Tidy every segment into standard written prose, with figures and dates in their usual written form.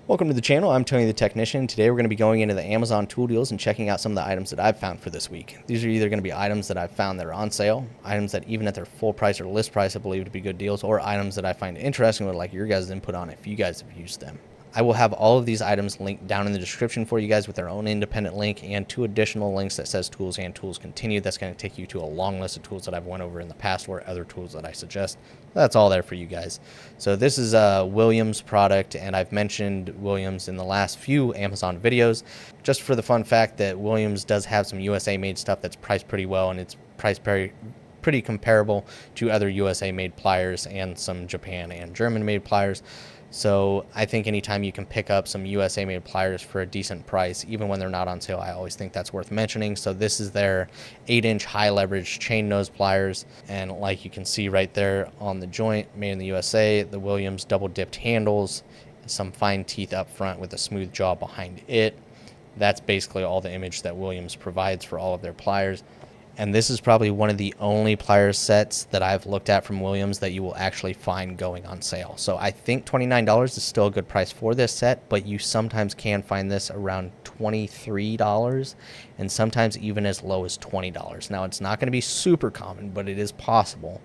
Welcome to the channel. I'm Tony the Technician. Today we're going to be going into the Amazon tool deals and checking out some of the items that I've found for this week. These are either going to be items that I've found that are on sale, items that even at their full price or list price I believe to be good deals, or items that I find interesting and would like your guys' input on if you guys have used them. I will have all of these items linked down in the description for you guys with their own independent link and two additional links that says tools and tools continued. That's going to take you to a long list of tools that I've went over in the past or other tools that I suggest. That's all there for you guys. So this is a Williams product, and I've mentioned Williams in the last few Amazon videos just for the fun fact that Williams does have some USA made stuff that's priced pretty well, and it's priced pretty comparable to other USA made pliers and some Japan and German made pliers. So I think anytime you can pick up some USA made pliers for a decent price, even when they're not on sale, I always think that's worth mentioning. So this is their 8-inch high leverage chain nose pliers, and like you can see right there on the joint, made in the USA, the Williams double dipped handles, some fine teeth up front with a smooth jaw behind it. That's basically all the image that Williams provides for all of their pliers. And this is probably one of the only pliers sets that I've looked at from Williams that you will actually find going on sale. So I think $29 is still a good price for this set, but you sometimes can find this around $23 and sometimes even as low as $20. Now, it's not going to be super common, but it is possible.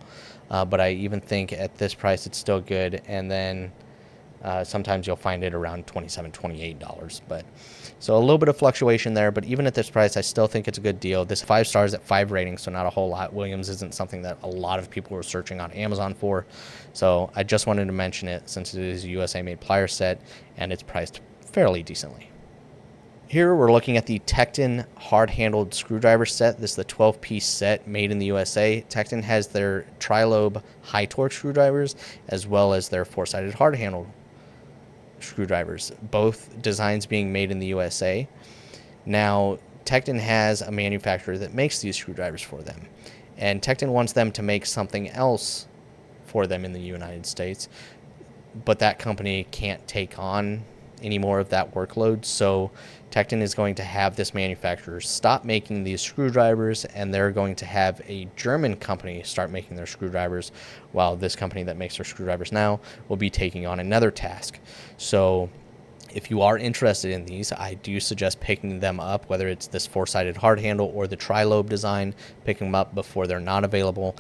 But I even think at this price it's still good. And then sometimes you'll find it around $27, $28. But so a little bit of fluctuation there, but even at this price, I still think it's a good deal. This 5 stars at 5 ratings, so not a whole lot. Williams isn't something that a lot of people were searching on Amazon for. So I just wanted to mention it since it is a USA made plier set and it's priced fairly decently. Here we're looking at the Tekton hard-handled screwdriver set. This is the 12-piece set made in the USA. Tekton has their tri-lobe high-torque screwdrivers as well as their 4-sided hard-handled screwdrivers, both designs being made in the USA. Now, Tekton has a manufacturer that makes these screwdrivers for them, and Tekton wants them to make something else for them in the United States, but that company can't take on any more of that workload, so Tekton is going to have this manufacturer stop making these screwdrivers, and they're going to have a German company start making their screwdrivers, while this company that makes their screwdrivers now will be taking on another task. So if you are interested in these, I do suggest picking them up, whether it's this 4-sided hard handle or the tri-lobe design, picking them up before they're not available.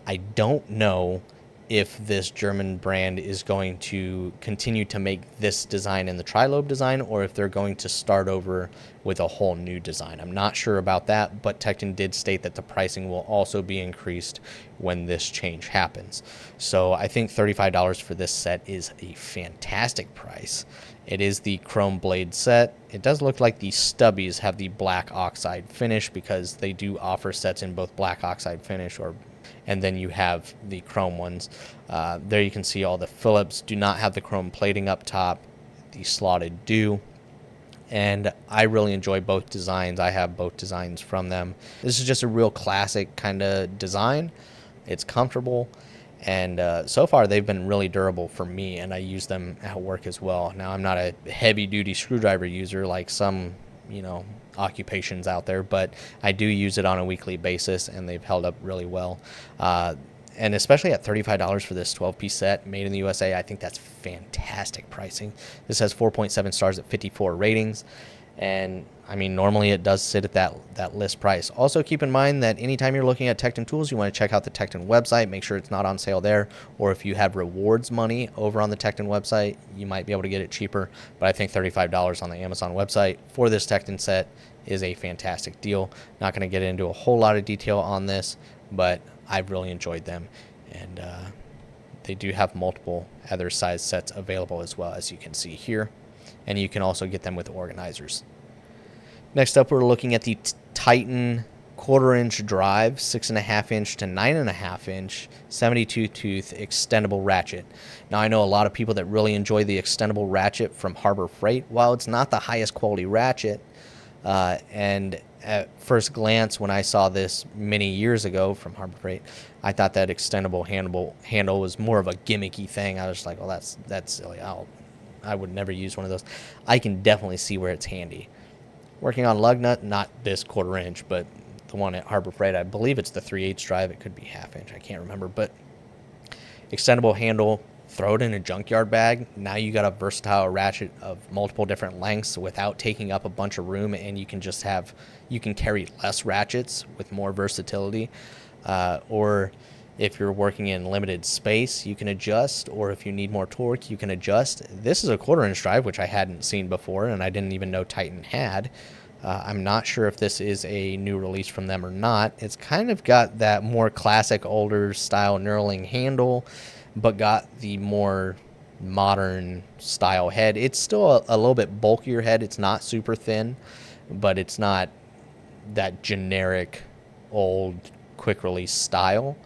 I don't know if this German brand is going to continue to make this design in the tri-lobe design, or if they're going to start over with a whole new design. I'm not sure about that, but Tekton did state that the pricing will also be increased when this change happens. So I think $35 for this set is a fantastic price. It is the chrome blade set. It does look like the stubbies have the black oxide finish, because they do offer sets in both black oxide finish and then you have the chrome ones. There you can see all the Phillips do not have the chrome plating up top. The slotted do. And I really enjoy both designs. I have both designs from them. This is just a real classic kind of design. It's comfortable. And so far, they've been really durable for me, and I use them at work as well. Now, I'm not a heavy-duty screwdriver user like some, occupations out there, but I do use it on a weekly basis, and they've held up really well. And especially at $35 for this 12-piece set made in the USA, I think that's fantastic pricing. This has 4.7 stars at 54 ratings. And I mean, normally it does sit at that list price. Also, keep in mind that anytime you're looking at Tekton tools, you want to check out the Tekton website, make sure it's not on sale there, or if you have rewards money over on the Tekton website, you might be able to get it cheaper. But I think $35 on the Amazon website for this Tekton set is a fantastic deal. Not going to get into a whole lot of detail on this, but I've really enjoyed them, and they do have multiple other size sets available as well, as you can see here. And you can also get them with organizers. Next up, we're looking at the Titan 1/4-inch drive, 6.5-inch to 9.5-inch 72-tooth extendable ratchet. Now, I know a lot of people that really enjoy the extendable ratchet from Harbor Freight. While it's not the highest quality ratchet, and at first glance, when I saw this many years ago from Harbor Freight, I thought that extendable handle was more of a gimmicky thing. I was like, well, that's silly. I would never use one of those. I can definitely see where it's handy. Working on lug nut, not this 1/4-inch, but the one at Harbor Freight, I believe it's the 3/8 drive. It could be 1/2 inch. I can't remember, but extendable handle, throw it in a junkyard bag. Now you got a versatile ratchet of multiple different lengths without taking up a bunch of room, and you can carry less ratchets with more versatility. Or if you're working in limited space, you can adjust, or if you need more torque, you can adjust. This is a 1/4-inch drive, which I hadn't seen before, and I didn't even know Titan had. I'm not sure if this is a new release from them or not. It's kind of got that more classic, older style knurling handle, but got the more modern style head. It's still a little bit bulkier head. It's not super thin, but it's not that generic old quick release style.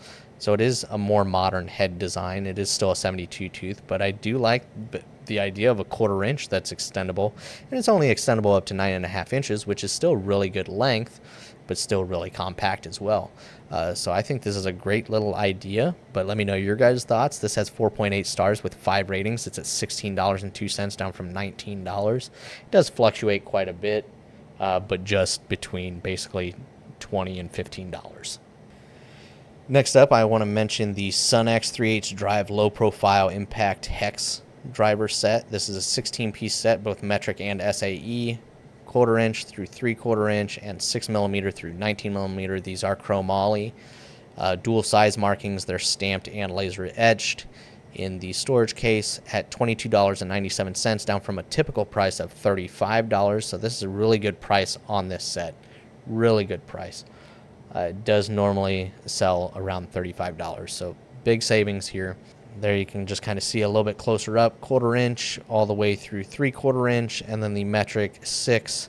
So it is a more modern head design. It is still a 72 tooth, but I do like the idea of a 1/4-inch that's extendable, and it's only extendable up to 9.5 inches, which is still really good length, but still really compact as well. So I think this is a great little idea, but let me know your guys' thoughts. This has 4.8 stars with 5 ratings. It's at $16.02, down from $19. It does fluctuate quite a bit, but just between basically $20 and $15. Next up, I want to mention the Sunex 3/8 drive low profile impact hex driver set. This is a 16-piece set, both metric and SAE, 1/4-inch through 3/4-inch, and 6mm through 19mm. These are chromoly. Dual size markings. They're stamped and laser etched in the storage case at $22.97, down from a typical price of $35. So this is a really good price on this set. Really good price. It does normally sell around $35, so big savings here. There you can just kind of see a little bit closer up, 1/4-inch all the way through 3/4-inch, and then the metric 6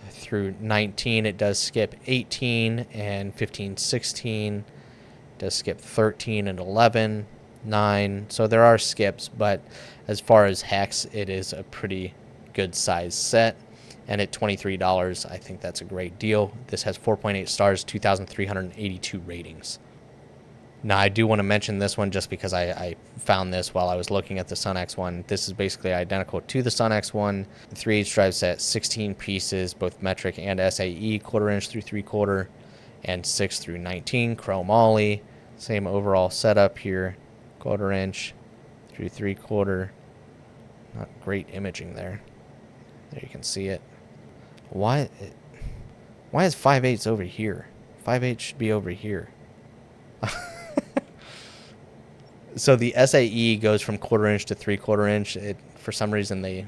through 19. It does skip 18 and 15, 16. It does skip 13 and 11, 9. So there are skips, but as far as hex, it is a pretty good size set. And at $23, I think that's a great deal. This has 4.8 stars, 2,382 ratings. Now, I do want to mention this one just because I found this while I was looking at the Sunex one. This is basically identical to the Sunex one. The 3/8 drive set, 16 pieces, both metric and SAE, 1/4-inch through 3/4, and 6 through 19, chromoly. Same overall setup here, 1/4-inch through 3/4. Not great imaging there. There you can see it. Why is 5/8 over here? 5/8 should be over here. So the SAE goes from 1/4-inch to 3/4-inch. For some reason,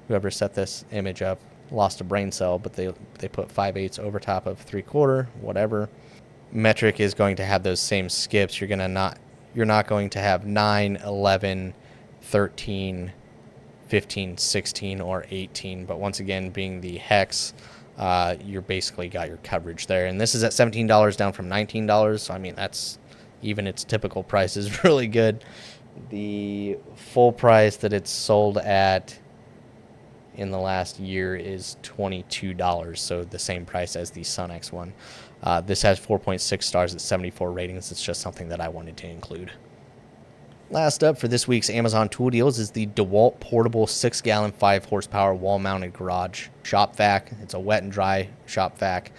whoever set this image up lost a brain cell, but they put 5/8 over top of 3/4, whatever. Metric is going to have those same skips. You're not going to have 9, 11, 13, 15, 16, or 18, but once again, being the hex, you're basically got your coverage there. And this is at $17, down from $19, so I mean, that's even its typical price is really good. The full price that it's sold at in the last year is $22, so the same price as the Sunex one. This has 4.6 stars at 74 ratings. It's just something that I wanted to include. Last up for this week's Amazon tool deals is the DeWalt Portable 6-gallon 5-horsepower wall-mounted garage shop vac. It's a wet and dry shop vac.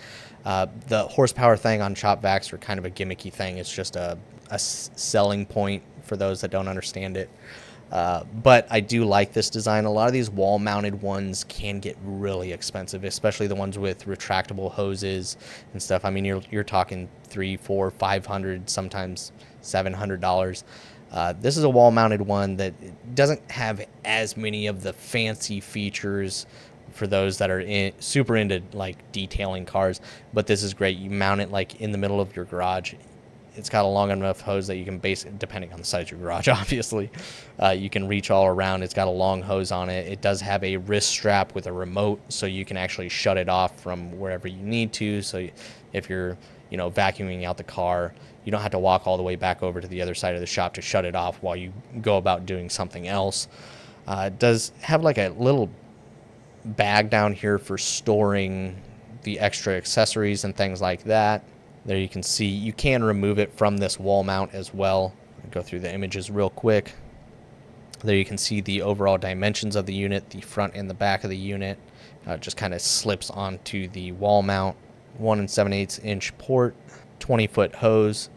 The horsepower thing on shop vacs are kind of a gimmicky thing. It's just a selling point for those that don't understand it. But I do like this design. A lot of these wall-mounted ones can get really expensive, especially the ones with retractable hoses and stuff. I mean, you're talking $300, $400, $500, sometimes $700. This is a wall-mounted one that doesn't have as many of the fancy features for those that are super into like detailing cars, but this is great. You mount it like in the middle of your garage. It's got a long enough hose that you can depending on the size of your garage, obviously, you can reach all around. It's got a long hose on it. It does have a wrist strap with a remote, so you can actually shut it off from wherever you need to. So if you're vacuuming out the car, you don't have to walk all the way back over to the other side of the shop to shut it off while you go about doing something else. It does have like a little bag down here for storing the extra accessories and things like that. There you can see you can remove it from this wall mount as well. I'll go through the images real quick. There you can see the overall dimensions of the unit, the front and the back of the unit. Just kind of slips onto the wall mount. 1 7/8 inch port, 20-foot hose.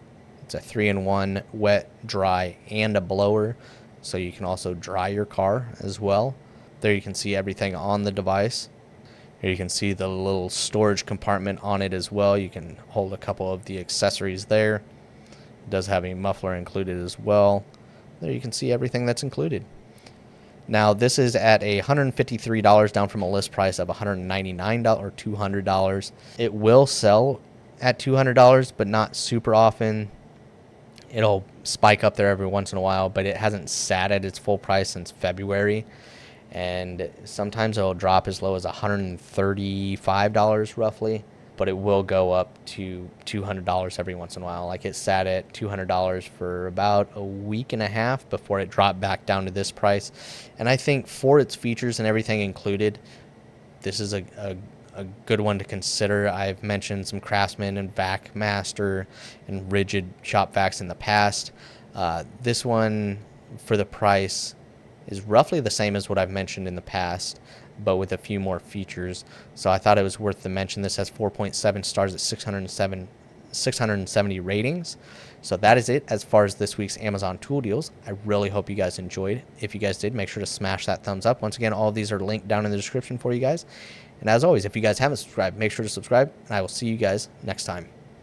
It's a 3-in-1 wet, dry, and a blower. so you can also dry your car as well. There you can see everything on the device. Here you can see the little storage compartment on it as well. You can hold a couple of the accessories there. It does have a muffler included as well. There you can see everything that's included. Now this is at $153, down from a list price of $199 or $200. It will sell at $200, but not super often. It'll spike up there every once in a while, but it hasn't sat at its full price since February. And sometimes it'll drop as low as $135 roughly, but it will go up to $200 every once in a while. Like, it sat at $200 for about a week and a half before it dropped back down to this price. And I think for its features and everything included, this is a good one to consider. I've mentioned some Craftsman and Vac Master and Rigid shop vacs in the past. This one, for the price, is roughly the same as what I've mentioned in the past, but with a few more features. So I thought it was worth the mention. This has 4.7 stars at 670 ratings. So that is it as far as this week's Amazon tool deals. I really hope you guys enjoyed. If you guys did, make sure to smash that thumbs up. Once again, all of these are linked down in the description for you guys. And as always, if you guys haven't subscribed, make sure to subscribe, and I will see you guys next time.